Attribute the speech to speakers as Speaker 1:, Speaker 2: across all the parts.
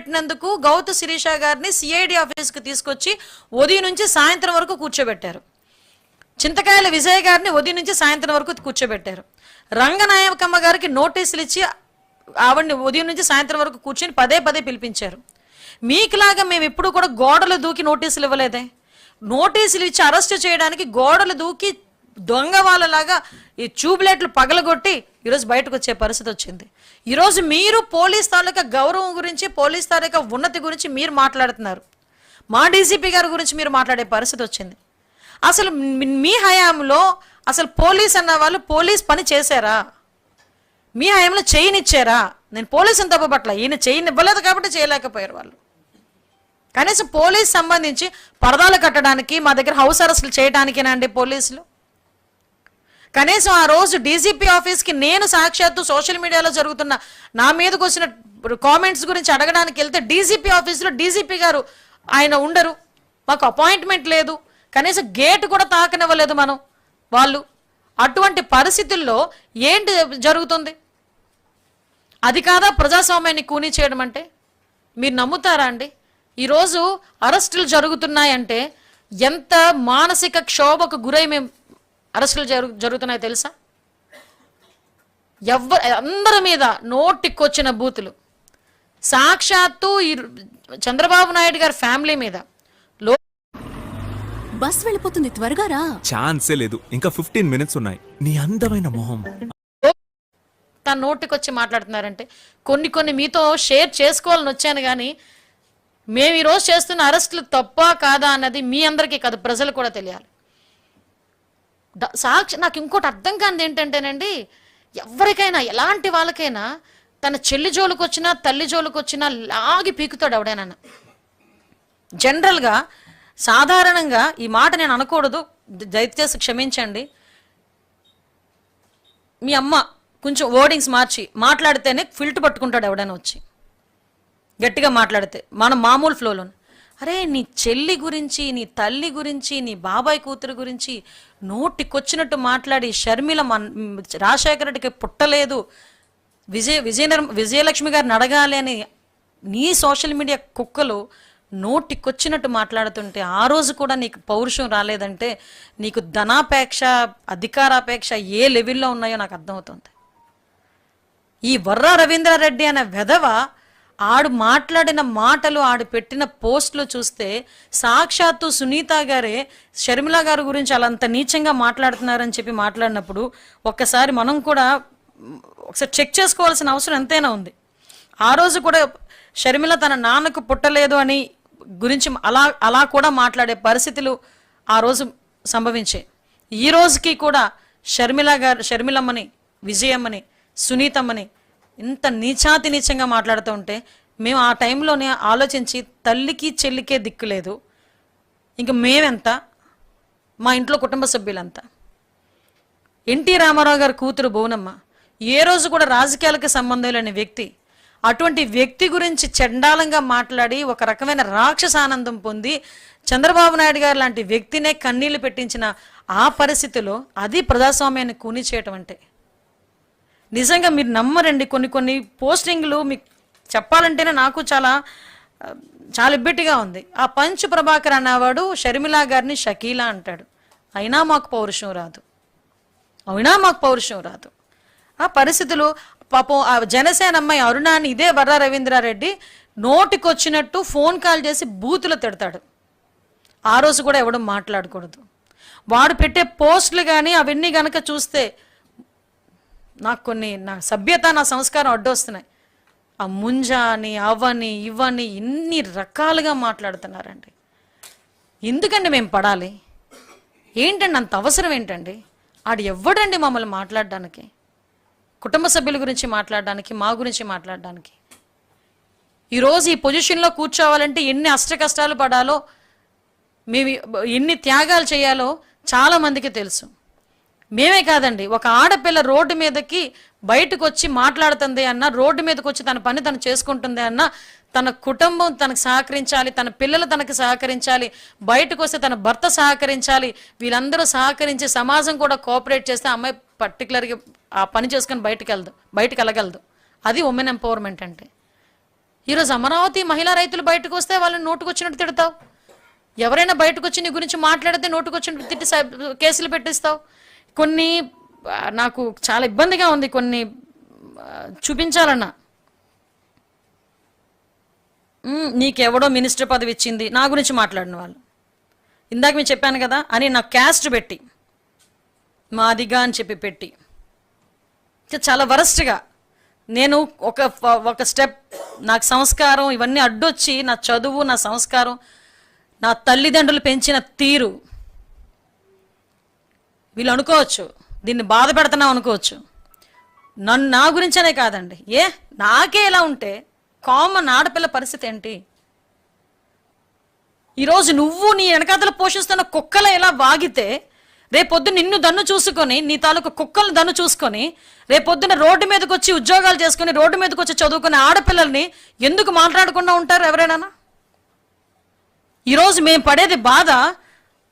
Speaker 1: పెట్టినందుకు గౌతు శిరీష గారిని సిఐడి ఆఫీస్కి తీసుకొచ్చి ఉదయం నుంచి సాయంత్రం వరకు కూర్చోబెట్టారు. చింతకాయల విజయ్ గారిని ఉదయం నుంచి సాయంత్రం వరకు కూర్చోబెట్టారు. రంగనాయకమ్మ గారికి నోటీసులు ఇచ్చి ఆవిడని ఉదయం నుంచి సాయంత్రం వరకు కూర్చొని పదే పదే పిలిపించారు. మీకులాగా మేము ఎప్పుడు కూడా గోడలు దూకి నోటీసులు ఇవ్వలేదే. నోటీసులు ఇచ్చి అరెస్ట్ చేయడానికి గోడలు దూకి దొంగ వాళ్ళలాగా ఈ ట్యూబ్లైట్లు పగలగొట్టి ఈరోజు బయటకు వచ్చే పరిస్థితి వచ్చింది. ఈరోజు మీరు పోలీస్ తాలూకా గౌరవం గురించి, పోలీస్ తాలూకా ఉన్నతి గురించి మీరు మాట్లాడుతున్నారు. మా డీసీపీ గారి గురించి మీరు మాట్లాడే పరిస్థితి వచ్చింది. అసలు మీ హయాంలో అసలు పోలీస్ అన్న వాళ్ళు పోలీస్ పని చేశారా? మీ హయాంలో చేయనిచ్చారా? నేను పోలీసుని తప్పబట్ల, ఈయన చేయనివ్వలేదు కాబట్టి చేయలేకపోయారు వాళ్ళు. కనీసం పోలీస్ సంబంధించి పరదాలు కట్టడానికి మా దగ్గర హౌస్ అరెస్టులు చేయడానికేనండి పోలీసులు. కనీసం ఆ రోజు డీజీపీ ఆఫీస్కి నేను సాక్షాత్తు సోషల్ మీడియాలో జరుగుతున్న నా మీదకి వచ్చిన కామెంట్స్ గురించి అడగడానికి వెళ్తే డీజీపీ ఆఫీస్లో డీజీపీ గారు ఆయన ఉండరు, మాకు అపాయింట్మెంట్ లేదు, కనీసం గేట్ కూడా తాకనివ్వలేదు మనం వాళ్ళు. అటువంటి పరిస్థితుల్లో ఏంటి జరుగుతుంది? అది కాదా ప్రజాస్వామ్యాన్ని కూనీ చేయడం అంటే? మీరు నమ్ముతారా అండి? ఈరోజు అరెస్టులు జరుగుతున్నాయంటే ఎంత మానసిక క్షోభకు గురై మేము అరెస్టులు జరుగుతున్నాయో తెలుసా? అందరి మీద నోటికొచ్చిన బూతులు, సాక్షాత్తు ఈ చంద్రబాబు నాయుడు గారి ఫ్యామిలీ మీద.
Speaker 2: బస్ వెళ్ళిపోతుంది, త్వరగా రా.
Speaker 3: ఛాన్సే లేదు, ఇంకా 15 మినిట్స్ ఉన్నాయి. నీ అందమైన మొహం
Speaker 1: తన నోటికొచ్చి మాట్లాడుతున్నారంటే కొన్ని మీతో షేర్ చేసుకోవాలని వచ్చాను. కానీ మేము ఈరోజు చేస్తున్న అరెస్టులు తప్ప కాదా అన్నది మీ అందరికీ కాదు, ప్రజలు కూడా తెలియాలి. నాకు ఇంకోటి అర్థం కానిది ఏంటంటేనండి, ఎవరికైనా ఎలాంటి వాళ్ళకైనా తన చెల్లి జోలికి వచ్చినా తల్లి జోలికి వచ్చినా లాగి పీకుతాడు ఎవడైనా. జనరల్గా సాధారణంగా ఈ మాట నేను అనకూడదు, దయచేసి క్షమించండి. మీ అమ్మ కొంచెం వర్డింగ్స్ మార్చి మాట్లాడితేనే ఫిల్ట్ పట్టుకుంటాడు ఎవడైనా వచ్చి గట్టిగా మాట్లాడితే, మన మామూలు ఫ్లోలో. అరే నీ చెల్లి గురించి, నీ తల్లి గురించి, నీ బాబాయ్ కూతురు గురించి నోటికొచ్చినట్టు మాట్లాడి షర్మిల రాజశేఖర రెడ్డికి పుట్టలేదు, విజయలక్ష్మి గారిని అడగాలి అని నీ సోషల్ మీడియా కుక్కలు నోటికొచ్చినట్టు మాట్లాడుతుంటే ఆ రోజు కూడా నీకు పౌరుషం రాలేదంటే నీకు ధనాపేక్ష, అధికారాపేక్ష ఏ లెవెల్లో ఉన్నాయో నాకు అర్థమవుతుంది. ఈ వర్రా రవీంద్రారెడ్డి అనే వెధవ ఆడు మాట్లాడిన మాటలు, ఆడు పెట్టిన పోస్టులు చూస్తే సాక్షాత్తు సునీత గారే షర్మిల గారి గురించి అలా అంత నీచంగా మాట్లాడుతున్నారని చెప్పి మాట్లాడినప్పుడు ఒక్కసారి మనం కూడా ఒకసారి చెక్ చేసుకోవాల్సిన అవసరం ఎంతైనా ఉంది. ఆ రోజు కూడా షర్మిల తన నాన్నకు పుట్టలేదు అని గురించి అలా కూడా మాట్లాడే పరిస్థితులు ఆ రోజు సంభవించాయి. ఈ రోజుకి కూడా షర్మిలమ్మని, విజయమ్మని, సునీతమ్మని ఇంత నీచంగా మాట్లాడుతూ ఉంటే మేము ఆ టైంలోనే ఆలోచించి తల్లికి చెల్లికే దిక్కు లేదు, ఇంక మేమెంత, మా ఇంట్లో కుటుంబ సభ్యులంతా. ఎన్టీ రామారావు గారి కూతురు భువనమ్మ ఏ రోజు కూడా రాజకీయాలకు సంబంధం లేని వ్యక్తి. అటువంటి వ్యక్తి గురించి చండాలంగా మాట్లాడి ఒక రకమైన రాక్షసానందం పొంది చంద్రబాబు నాయుడు గారు లాంటి వ్యక్తినే కన్నీళ్లు పెట్టించిన ఆ పరిస్థితిలో అది ప్రజాస్వామ్యాన్ని కూని చేయటం అంటే. నిజంగా మీరు నమ్మరండి, కొన్ని పోస్టింగ్లు మీకు చెప్పాలంటేనే నాకు చాలా ఇబ్బెట్టిగా ఉంది. ఆ పంచు ప్రభాకర్ అన్నవాడు షర్మిలా గారిని షకీలా అంటాడు, అయినా మాకు పౌరుషం రాదు. ఆ పరిస్థితులు పాపం ఆ జనసేన అమ్మాయి అరుణాని ఇదే వర్రా రవీంద్రారెడ్డి నోటికొచ్చినట్టు ఫోన్ కాల్ చేసి బూతులు తిడతాడు. ఆ రోజు కూడా ఎవడం మాట్లాడకూడదు. వాడు పెట్టే పోస్టులు కానీ అవన్నీ కనుక చూస్తే నాకు నా సభ్యత, నా సంస్కారం అడ్డొస్తున్నాయి. ఆ ముంజ అని, అవని, ఇవని ఇన్ని రకాలుగా మాట్లాడుతున్నారండి. ఎందుకండి మేము పడాలి? ఏంటండి అంత అవసరం ఏంటండి? ఆడు ఎవ్వడండి మమ్మల్ని మాట్లాడడానికి, కుటుంబ సభ్యుల గురించి మాట్లాడడానికి, మా గురించి మాట్లాడడానికి? ఈరోజు ఈ పొజిషన్లో కూర్చోవాలంటే ఎన్ని అష్ట కష్టాలు పడాలో, మేము ఎన్ని త్యాగాలు చేయాలో చాలా మందికి తెలుసు. మేమే కాదండి, ఒక ఆడపిల్ల రోడ్డు మీదకి బయటకు వచ్చి మాట్లాడుతుంది అన్న, రోడ్డు మీదకి వచ్చి తన పని తను చేసుకుంటుంది అన్న, తన కుటుంబం తనకు సహకరించాలి, తన పిల్లలు తనకు సహకరించాలి, బయటకు వస్తే తన భర్త సహకరించాలి, వీళ్ళందరూ సహకరించి సమాజం కూడా కోఆపరేట్ చేస్తే అమ్మాయి పర్టికులర్గా ఆ పని చేసుకొని బయటకు వెళ్ళగలదు. అది ఉమెన్ ఎంపవర్మెంట్ అంటే. ఈరోజు అమరావతి మహిళా రైతులు బయటకు వస్తే వాళ్ళని నోటుకొచ్చినట్టు తిడతావు. ఎవరైనా బయటకు వచ్చి నీ గురించి మాట్లాడితే నోటుకొచ్చినట్టు తిట్టి కేసులు పెట్టిస్తావు. కొన్ని నాకు చాలా ఇబ్బందిగా ఉంది కొన్ని చూపించాలన్నా. నీకెవడో మినిస్టర్ పదవి ఇచ్చింది నా గురించి మాట్లాడిన వాళ్ళు, ఇందాక నేను చెప్పాను కదా అని నాకు క్యాస్ట్ పెట్టి మాదిగా అని చెప్పి పెట్టి చాలా వరస్ట్గా నేను ఒక స్టెప్ నాకు సంస్కారం ఇవన్నీ అడ్డొచ్చి నా చదువు నా సంస్కారం నా తల్లిదండ్రులు పెంచిన తీరు వీళ్ళు అనుకోవచ్చు దీన్ని బాధ పెడుతున్నావు అనుకోవచ్చు. నా గురించనే కాదండి, నాకే ఇలా ఉంటే కామన్ ఆడపిల్ల పరిస్థితి ఏంటి? ఈరోజు నువ్వు నీ వెనకాతలు పోషిస్తున్న కుక్కల ఎలా వాగితే రేపొద్దున నిన్ను దన్ను చూసుకొని నీ తాలూకు కుక్కలను దన్ను చూసుకొని రేపొద్దున రోడ్డు మీదకి వచ్చి ఉద్యోగాలు చేసుకుని రోడ్డు మీదకి వచ్చి చదువుకునే ఆడపిల్లల్ని ఎందుకు మాట్లాడకుండా ఉంటారు ఎవరైనా? ఈరోజు మేము పడేది బాధ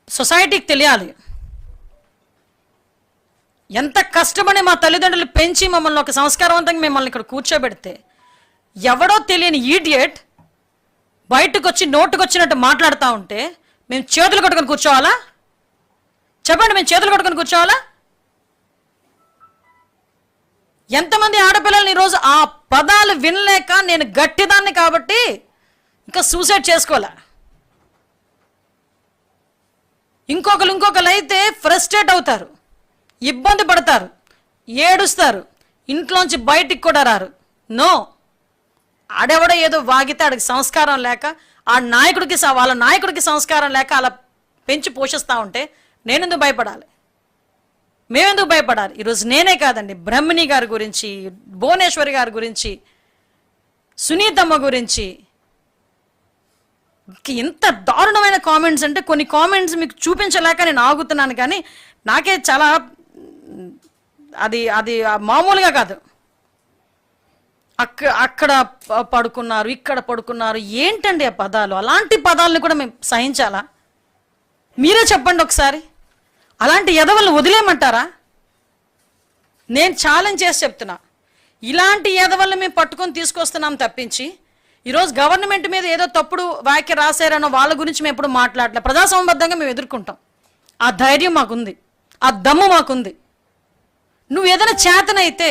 Speaker 1: సొసైటీకి తెలియాలి. ఎంత కష్టపడి మా తల్లిదండ్రులు పెంచి మమ్మల్ని ఒక సంస్కారవంతంగా మిమ్మల్ని ఇక్కడ కూర్చోబెడితే ఎవడో తెలియని ఈడియట్ బయటకు వచ్చి నోటుకొచ్చినట్టు మాట్లాడుతూ ఉంటే మేము చేతులు కట్టుకొని కూర్చోవాలా? చెప్పండి, మేము చేతులు కట్టుకొని కూర్చోవాలా? ఎంతమంది ఆడపిల్లల్ని ఈరోజు ఆ పదాలు వినలేక నేను గట్టిదాన్ని కాబట్టి ఇంకా సూసైడ్ చేసుకోలే. ఇంకొకరు అయితే ఫ్రస్ట్రేట్ అవుతారు, ఇబ్బంది పడతారు, ఏడుస్తారు, ఇంట్లోంచి బయటికి కూడా రారు. నో, ఆడెవడో ఏదో వాగితే ఆడికి సంస్కారం లేక వాళ్ళ నాయకుడికి సంస్కారం లేక అలా పెంచి పోషిస్తూ ఉంటే నేనెందుకు భయపడాలి? మేమెందుకు భయపడాలి? ఈరోజు నేనే కాదండి, బ్రహ్మిణి గారి గురించి, భువనేశ్వరి గారి గురించి, సునీతమ్మ గురించి ఎంత దారుణమైన కామెంట్స్ అంటే కొన్ని కామెంట్స్ మీకు చూపించలేక నేను ఆగుతున్నాను. కానీ నాకే చాలా అది మామూలుగా కాదు. అక్కడ పడుకున్నారు, ఇక్కడ పడుకున్నారు, ఏంటండి ఆ పదాలు? అలాంటి పదాలను కూడా మేము సహించాలా? మీరే చెప్పండి ఒకసారి. అలాంటి ఎదవలను వదిలేయమంటారా? నేను ఛాలెంజ్ చేసి చెప్తున్నా, ఇలాంటి ఎదవలను మేము పట్టుకొని తీసుకొస్తున్నాం తప్పించి ఈరోజు గవర్నమెంట్ మీద ఏదో తప్పుడు వ్యాఖ్య రాశారనో వాళ్ళ గురించి మేము ఎప్పుడు మాట్లాడలే. ప్రజాసంబద్ధంగా మేము ఎదుర్కొంటాం. ఆ ధైర్యం మాకుంది, ఆ దమ్ము మాకుంది. నువ్వు ఏదైనా చేతనైతే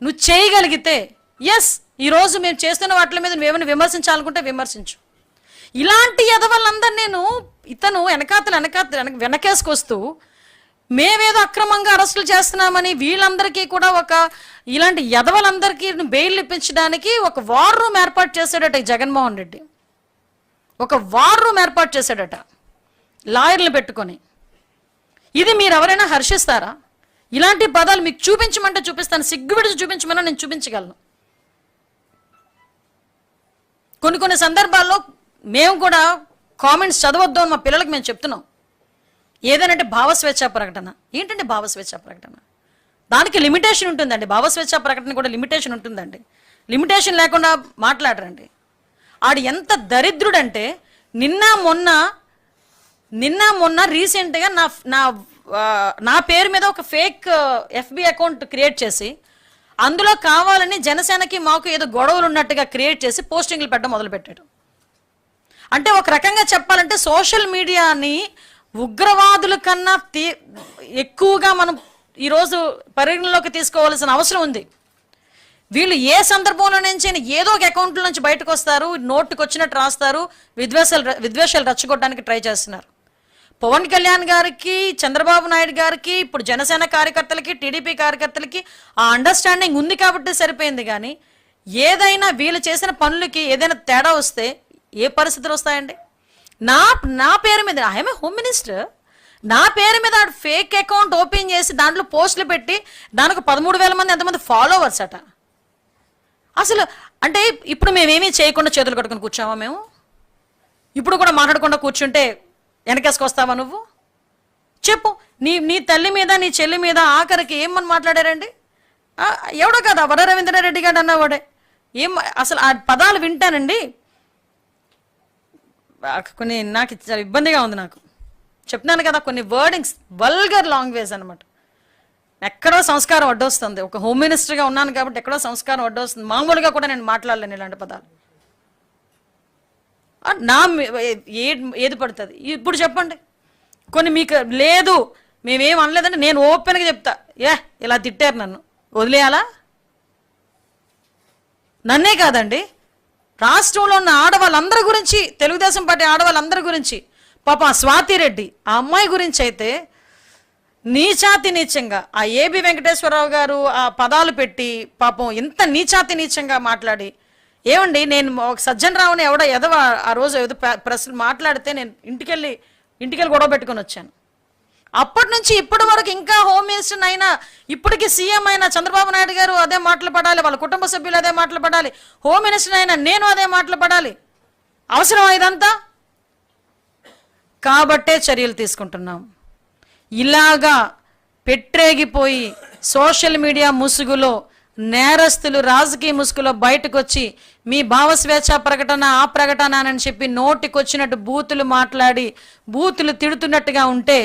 Speaker 1: నువ్వు చేయగలిగితే ఎస్, ఈరోజు మేము చేస్తున్న వాటి మీద నువ్వేమైనా విమర్శించాలనుకుంటే విమర్శించు. ఇలాంటి ఎదవలందరూ నేను ఇతను వెనకేసుకొస్తూ మేమేదో అక్రమంగా అరెస్టులు చేస్తున్నామని వీళ్ళందరికీ కూడా ఇలాంటి ఎదవలందరికీ బెయిల్ ఇప్పించడానికి ఒక వార్ రూమ్ ఏర్పాటు చేశాడట ఈ జగన్మోహన్ రెడ్డి. ఒక వార్ రూమ్ ఏర్పాటు చేశాడట లాయర్లు పెట్టుకొని. ఇది మీరు ఎవరైనా హర్షిస్తారా? ఇలాంటి పదాలు మీకు చూపించమంటే చూపిస్తాను, సిగ్గువిడిచి చూపించమన్నా నేను చూపించగలను. కొన్ని సందర్భాల్లో మేము కూడా కామెంట్స్ చదవద్దు అని మా పిల్లలకు మేము చెప్తున్నాం. ఏదనంటే భావస్వేచ్ఛ ప్రకటన. ఏంటంటే భావస్వేచ్ఛ ప్రకటన? దానికి లిమిటేషన్ ఉంటుందండి. భావస్వేచ్ఛ ప్రకటన కూడా లిమిటేషన్ ఉంటుందండి. లిమిటేషన్ లేకుండా మాట్లాడరండి. ఆడు ఎంత దరిద్రుడంటే నిన్న మొన్న రీసెంట్గా నా పేరు మీద ఒక ఫేక్ FB అకౌంట్ క్రియేట్ చేసి అందులో కావాలని జనసేనకి మాకు ఏదో గొడవలు ఉన్నట్టుగా క్రియేట్ చేసి పోస్టింగ్లు పెట్టడం మొదలుపెట్టాడు. అంటే ఒక రకంగా చెప్పాలంటే సోషల్ మీడియాని ఉగ్రవాదుల కన్నా ఎక్కువగా మనం ఈరోజు పరిగణలోకి తీసుకోవాల్సిన అవసరం ఉంది. వీళ్ళు ఏ సందర్భంలో నుంచి ఏదో ఒక అకౌంట్ల నుంచి బయటకు వస్తారు, నోటుకు వచ్చినట్టు రాస్తారు, విద్వేషాలు రెచ్చగొట్టడానికి ట్రై చేస్తున్నారు. పవన్ కళ్యాణ్ గారికి, చంద్రబాబు నాయుడు గారికి, ఇప్పుడు జనసేన కార్యకర్తలకి, టీడీపీ కార్యకర్తలకి ఆ అండర్స్టాండింగ్ ఉంది కాబట్టి సరిపోయింది. కానీ ఏదైనా వీళ్ళు చేసిన పనులకి ఏదైనా తేడా వస్తే ఏ పరిస్థితులు వస్తాయండి? నా పేరు మీద, ఐఎమ్ ఏ హోమ్ మినిస్టర్, నా పేరు మీద ఫేక్ అకౌంట్ ఓపెన్ చేసి దాంట్లో పోస్టులు పెట్టి దానికి 13,000 మంది ఎంతమంది ఫాలోవర్స్ అట. అసలు అంటే ఇప్పుడు మేమేమీ చేయకుండా చేతులు కట్టుకొని కూర్చోమా? మేము ఇప్పుడు కూడా మాట్లాడకుండా కూర్చుంటే వెనకేసుకొస్తావా నువ్వు? చెప్పు. నీ తల్లి మీద, నీ చెల్లి మీద ఆఖరికి ఏమని మాట్లాడారండి? ఎవడో కదా వర రవీంద్రారెడ్డి గారు అన్నవాడే. అసలు ఆ పదాలు వింటానండి కొన్ని నాకు చాలా ఇబ్బందిగా ఉంది. నాకు చెప్తున్నాను కదా, కొన్ని వర్డింగ్స్ వల్గర్ లాంగ్వేజ్ అనమాట. ఎక్కడో సంస్కారం అడ్డొస్తుంది. ఒక హోమ్ మినిస్టర్గా ఉన్నాను కాబట్టి ఎక్కడో సంస్కారం అడ్డొస్తుంది. మామూలుగా కూడా నేను మాట్లాడలేను ఇలాంటి పదాలు. నా ఏది పడుతుంది. ఇప్పుడు చెప్పండి, కొన్ని మీకు లేదు మేమేం అనలేదంటే నేను ఓపెన్గా చెప్తా, ఇలా తిట్టారు నన్ను వదిలేయాలా? నన్నే కాదండి, రాష్ట్రంలో ఉన్న ఆడవాళ్ళందరి గురించి, తెలుగుదేశం పార్టీ ఆడవాళ్ళందరి గురించి, పాపం స్వాతిరెడ్డి ఆ అమ్మాయి గురించి అయితే నీచాతి నీచంగా ఆ ఏబి వెంకటేశ్వరరావు గారు ఆ పదాలు పెట్టి పాపం ఎంత నీచాతి నీచంగా మాట్లాడి, ఏమండి నేను ఒక సజ్జన్ రావుని ఎవడో ఎదవ ఆ రోజు ఏదో ప్రెస్ మాట్లాడితే నేను ఇంటికెళ్ళి గొడవ పెట్టుకొని వచ్చాను. అప్పటి నుంచి ఇప్పటి వరకు ఇంకా హోమ్ మినిస్టర్ అయినా, ఇప్పటికీ సీఎం అయినా చంద్రబాబు నాయుడు గారు అదే మాటలు పడాలి, వాళ్ళ కుటుంబ సభ్యులు అదే మాటలు పడాలి, హోమ్ మినిస్టర్ అయినా నేను అదే మాటలు పడాలి. అవసరం ఇదంతా? కాబట్టే చర్యలు తీసుకుంటున్నాం. ఇలాగా పెట్టేగిపోయి సోషల్ మీడియా ముసుగులో నేరస్తులు రాజకీయ ముసుగులో బయటకు వచ్చి మీ భావస్వేచ్ఛ ప్రకటన ఆ ప్రకటన అని చెప్పి నోటికొచ్చినట్టు బూతులు మాట్లాడి బూతులు తిడుతున్నట్టుగా ఉంటే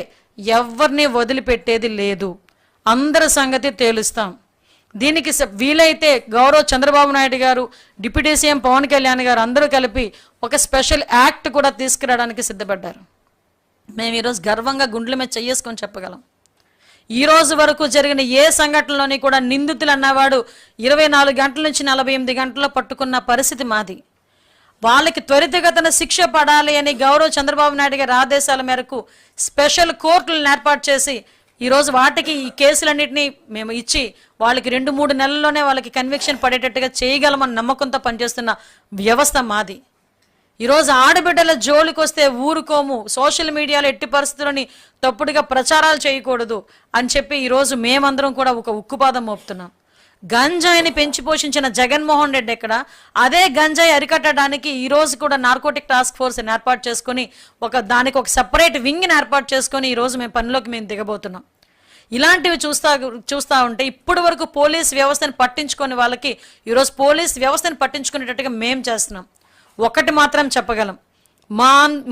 Speaker 1: ఎవరిని వదిలిపెట్టేది లేదు. అందరి సంగతి తేలుస్తాం. దీనికి వీలైతే గౌరవ చంద్రబాబు నాయుడు గారు, డిప్యూటీ సీఎం పవన్ కళ్యాణ్ గారు అందరూ కలిపి ఒక స్పెషల్ యాక్ట్ కూడా తీసుకురావడానికి సిద్ధపడ్డారు. మేము ఈరోజు గర్వంగా గుండెల మీద చేసుకొని చెప్పగలం. ఈ రోజు వరకు జరిగిన ఏ సంఘటనలోని కూడా నిందితులు అన్నవాడు 24 గంటల నుంచి 48 గంటల్లో పట్టుకున్న పరిస్థితి మాది. వాళ్ళకి త్వరితగతిన శిక్ష పడాలి అని గౌరవ చంద్రబాబు నాయుడు గారి ఆదేశాల మేరకు స్పెషల్ కోర్టులను ఏర్పాటు చేసి ఈరోజు వాటికి ఈ కేసులన్నింటినీ మేము ఇచ్చి వాళ్ళకి 2-3 నెలల్లోనే వాళ్ళకి కన్విక్షన్ పడేటట్టుగా చేయగలమని నమ్మకంతో పనిచేస్తున్న వ్యవస్థ మాది. ఈరోజు ఆడబిడ్డల జోలికి వస్తే ఊరుకోము, సోషల్ మీడియాలో ఎట్టి పరిస్థితులని తప్పుడుగా ప్రచారాలు చేయకూడదు అని చెప్పి ఈరోజు మేమందరం కూడా ఒక ఉక్కుపాదం మోపుతున్నాం. గంజాయిని పెంచి పోషించిన జగన్మోహన్ రెడ్డి ఎక్కడ? అదే గంజాయి అరికట్టడానికి ఈరోజు కూడా నార్కోటిక్ టాస్క్ ఫోర్స్ని ఏర్పాటు చేసుకొని దానికి ఒక సెపరేట్ వింగ్ని ఏర్పాటు చేసుకొని ఈరోజు మేము దిగబోతున్నాం. ఇలాంటివి చూస్తూ ఉంటే ఇప్పటి వరకు పోలీస్ వ్యవస్థను పట్టించుకొని వాళ్ళకి ఈరోజు పోలీస్ వ్యవస్థను పట్టించుకునేటట్టుగా మేము చేస్తున్నాం. ఒకటి మాత్రం చెప్పగలం,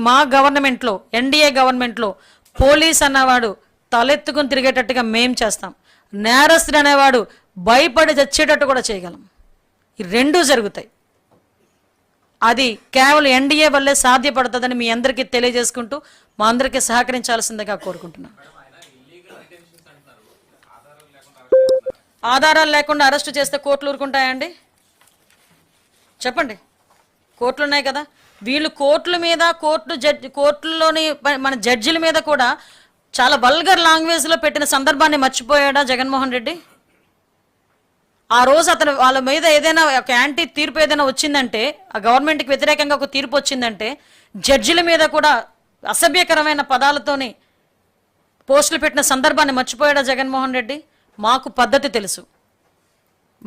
Speaker 1: మా గవర్నమెంట్లో, ఎన్డీఏ గవర్నమెంట్లో పోలీస్ అన్నవాడు తలెత్తుకుని తిరిగేటట్టుగా మేం చేస్తాం. నేరస్తుడు అనేవాడు భయపడి చచ్చేటట్టు కూడా చేయగలం. ఈ రెండూ జరుగుతాయి. అది కేవలం ఎన్డీఏ వల్లే సాధ్యపడుతుందని మీ అందరికీ తెలియజేసుకుంటూ మా అందరికీ సహకరించాల్సిందిగా కోరుకుంటున్నాం. ఆధారాలు లేకుండా అరెస్టు చేస్తే కోర్టులు ఊరుకుంటాయండి? చెప్పండి. కోర్టులు ఉన్నాయి కదా, వీళ్ళు కోర్టుల మీద కోర్టుల్లోని మన జడ్జిల మీద కూడా చాలా వల్గర్ లాంగ్వేజ్లో పెట్టిన సందర్భాన్ని మర్చిపోయాడా జగన్మోహన్ రెడ్డి? ఆ రోజు అతను వాళ్ళ మీద ఏదైనా ఒక యాంటీ తీర్పు ఏదైనా వచ్చిందంటే, ఆ గవర్నమెంట్కి వ్యతిరేకంగా ఒక తీర్పు వచ్చిందంటే జడ్జిల మీద కూడా అసభ్యకరమైన పదాలతోని పోస్టులు పెట్టిన సందర్భాన్ని మర్చిపోయాడా జగన్మోహన్ రెడ్డి? మాకు పద్ధతి తెలుసు,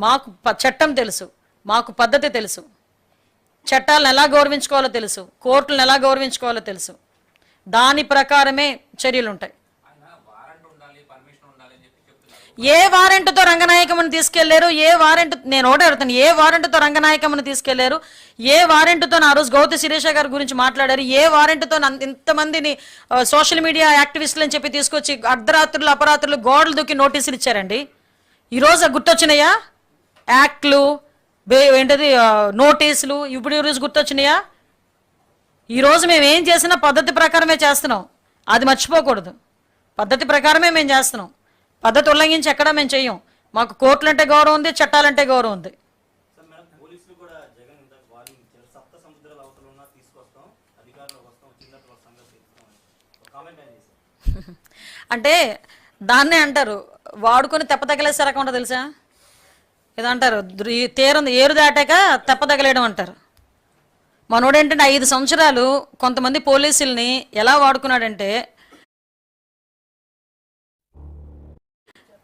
Speaker 1: మాకు చట్టం తెలుసు, మాకు పద్ధతి తెలుసు, చట్టాలను ఎలా గౌరవించుకోవాలో తెలుసు, కోర్టులను ఎలా గౌరవించుకోవాలో తెలుసు. దాని ప్రకారమే చర్యలు ఉంటాయి. ఏ వారెంట్తో రంగనాయకమ్మని తీసుకెళ్లారు? నేను ఒకటే అడుగుతాను, ఏ వారెంట్తో రంగనాయకమ్మని తీసుకెళ్లారు? ఏ వారెంట్తో ఆ రోజు గౌతి శిరీష గారి గురించి మాట్లాడారు? ఏ వారెంట్తో ఇంతమందిని సోషల్ మీడియా యాక్టివిస్టులు అని చెప్పి తీసుకొచ్చి అర్ధరాత్రులు అపరాత్రులు గోడలు దూకి నోటీసులు ఇచ్చారండి? ఈరోజు గుర్తొచ్చినాయా యాక్ట్లు, ఏంటది నోటీసులు? ఇప్పుడు ఈరోజు గుర్తొచ్చినాయా? ఈరోజు మేము ఏం చేసినా పద్ధతి ప్రకారమే చేస్తున్నాం. అది మర్చిపోకూడదు. పద్ధతి ప్రకారమే మేము చేస్తున్నాం. పద్ధతి ఉల్లంఘించి ఎక్కడా మేము చెయ్యం. మాకు కోర్టులంటే గౌరవం ఉంది, చట్టాలంటే గౌరవం ఉంది. అంటే దాన్నే అంటారు వాడుకొని తెప్పతగలేసే రకం ఉంటుంది తెలుసా? ఏదంటారు, ఏరు దాటాక తెప్పతగలేయడం అంటారు. మనోడేంటంటే 5 సంవత్సరాలు కొంతమంది పోలీసుల్ని ఎలా వాడుకున్నాడంటే,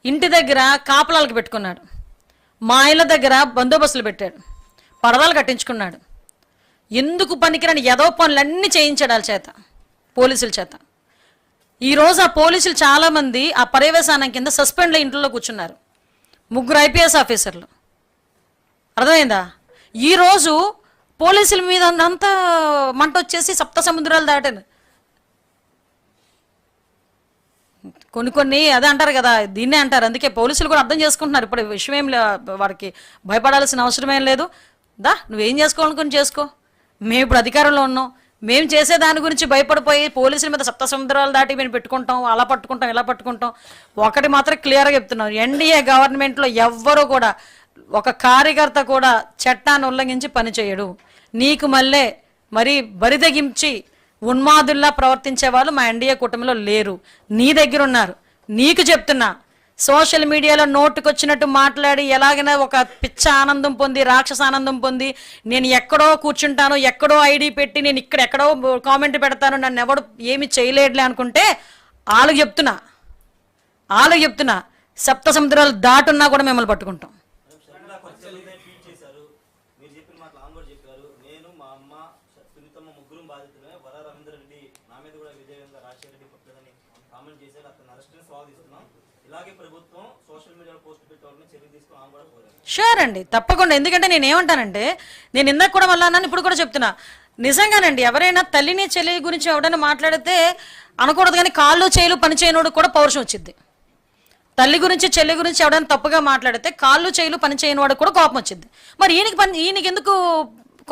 Speaker 1: ఇంటి దగ్గర కాపలాలకు పెట్టుకున్నాడు, మా ఇళ్ళ దగ్గర బందోబస్తులు పెట్టాడు, పరదాలు కట్టించుకున్నాడు. ఎందుకు పనికిరాని ఎదో పనులన్నీ చేయించాడు వాళ్ళ చేత, పోలీసుల చేత. ఈరోజు ఆ పోలీసులు చాలామంది ఆ పర్యవేశానం కింద సస్పెండ్లో ఇంట్లో కూర్చున్నారు. 3 IPS ఆఫీసర్లు. అర్థమైందా? ఈరోజు పోలీసుల మీద అంతా మంట వచ్చేసి 7 సముద్రాలు దాటాను. కొన్ని అదే అంటారు కదా, దీన్నే అంటారు. అందుకే పోలీసులు కూడా అర్థం చేసుకుంటున్నారు. ఇప్పుడు విషయం ఏం వాడికి భయపడాల్సిన అవసరమేం లేదు. నువ్వేం చేసుకోవాలనుకుని చేసుకో, మేము ఇప్పుడు అధికారంలో ఉన్నాం, మేము చేసే దాని గురించి భయపడిపోయి పోలీసుల మీద సప్త సముద్రాలు దాటి మేము పెట్టుకుంటాం, అలా పట్టుకుంటాం ఇలా పట్టుకుంటాం. ఒకటి మాత్రం క్లియర్గా చెప్తున్నాం, ఎన్డీఏ గవర్నమెంట్లో ఎవ్వరూ కూడా ఒక కార్యకర్త కూడా చట్టాన్ని ఉల్లంఘించి పనిచేయడు. నీకు మళ్ళీ మరి బరిదగించి ఉన్మాదుల్లా ప్రవర్తించే వాళ్ళు మా ఎన్డీఏ కూటమిలో లేరు, నీ దగ్గర ఉన్నారు. నీకు చెప్తున్నా, సోషల్ మీడియాలో నోటుకొచ్చినట్టు మాట్లాడి ఎలాగైనా ఒక పిచ్చ ఆనందం పొంది, రాక్షస ఆనందం పొంది, నేను ఎక్కడో కూర్చుంటాను, ఎక్కడో ఐడి పెట్టి నేను ఇక్కడ ఎక్కడో కామెంట్ పెడతాను, నన్ను ఎవడు ఏమి చేయలేడులే అనుకుంటే వాళ్ళకి చెప్తున్నా సప్త సముద్రాలు దాటున్నా కూడా మిమ్మల్ని పట్టుకుంటాం. షూర్ అండి, తప్పకుండా. ఎందుకంటే నేను ఏమంటానంటే, నేను ఇందాక కూడా మళ్ళీ అన్నాను, ఇప్పుడు కూడా చెప్తున్నా, నిజంగానండి ఎవరైనా తల్లిని చెల్లి గురించి ఎవడైనా మాట్లాడితే అనకూడదు, కానీ కాళ్ళు చేయిలు పని చేయనోడు కూడా పౌరుషం వచ్చింది. తల్లి గురించి చెల్లి గురించి ఎవడైనా తప్పుగా మాట్లాడితే కాళ్ళు చేయిలు పని చేయని వాడు కూడా కోపం వచ్చింది. మరి ఈయనకి ఎందుకు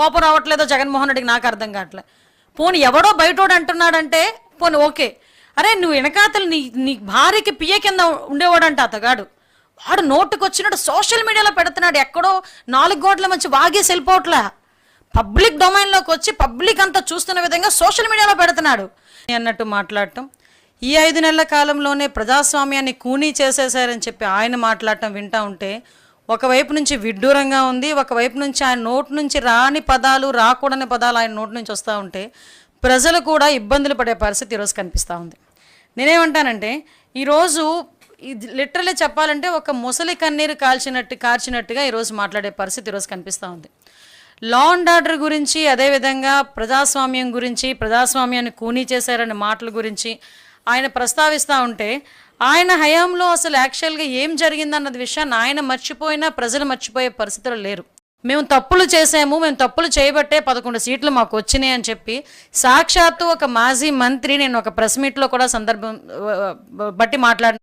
Speaker 1: కోపం రావట్లేదో జగన్మోహన్ రెడ్డికి నాకు అర్థం కావట్లే. పోనీ ఎవడో బయటోడు అంటున్నాడంటే పోనీ ఓకే, అరే నువ్వు వెనకాతలు నీ భార్యకి పియ్య కింద ఉండేవాడంట అతగాడు, వాడు నోటుకొచ్చినట్టు సోషల్ మీడియాలో పెడుతున్నాడు, ఎక్కడో 4 గోట్ల మంచి వాగేసి వెళ్ళిపోవట్లే, పబ్లిక్ డొమైన్లోకి వచ్చి పబ్లిక్ అంతా చూస్తున్న విధంగా సోషల్ మీడియాలో పెడుతున్నాడు అన్నట్టు మాట్లాడటం. ఈ 5 నెలల కాలంలోనే ప్రజాస్వామ్యాన్ని కూనీ చేసేశారని చెప్పి ఆయన మాట్లాడటం వింటా ఉంటే ఒకవైపు నుంచి విడ్డూరంగా ఉంది, ఒకవైపు నుంచి ఆయన నోటి నుంచి రాని పదాలు, రాకూడని పదాలు ఆయన నోటి నుంచి వస్తూ ఉంటే ప్రజలు కూడా ఇబ్బందులు పడే పరిస్థితి ఈరోజు కనిపిస్తూ ఉంది. నేనేమంటానంటే, ఈరోజు ఇది లిటరల్లీ చెప్పాలంటే ఒక ముసలి కన్నీరు కార్చినట్టుగా ఈరోజు మాట్లాడే పరిస్థితి ఈరోజు కనిపిస్తూ ఉంది. లా అండ్ ఆర్డర్ గురించి, అదేవిధంగా ప్రజాస్వామ్యం గురించి, ప్రజాస్వామ్యాన్ని కూనీ చేశారనే మాటల గురించి ఆయన ప్రస్తావిస్తూ ఉంటే, ఆయన హయాంలో అసలు యాక్చువల్గా ఏం జరిగిందన్నది విషయాన్ని ఆయన మర్చిపోయినా ప్రజలు మర్చిపోయే పరిస్థితులు లేరు. మేము తప్పులు చేసాము, మేము తప్పులు చేయబట్టే 11 సీట్లు మాకు వచ్చినాయి అని చెప్పి సాక్షాత్తు ఒక మాజీ మంత్రి, నేను ఒక ప్రెస్ మీట్లో కూడా సందర్భం బట్టి మాట్లాడిన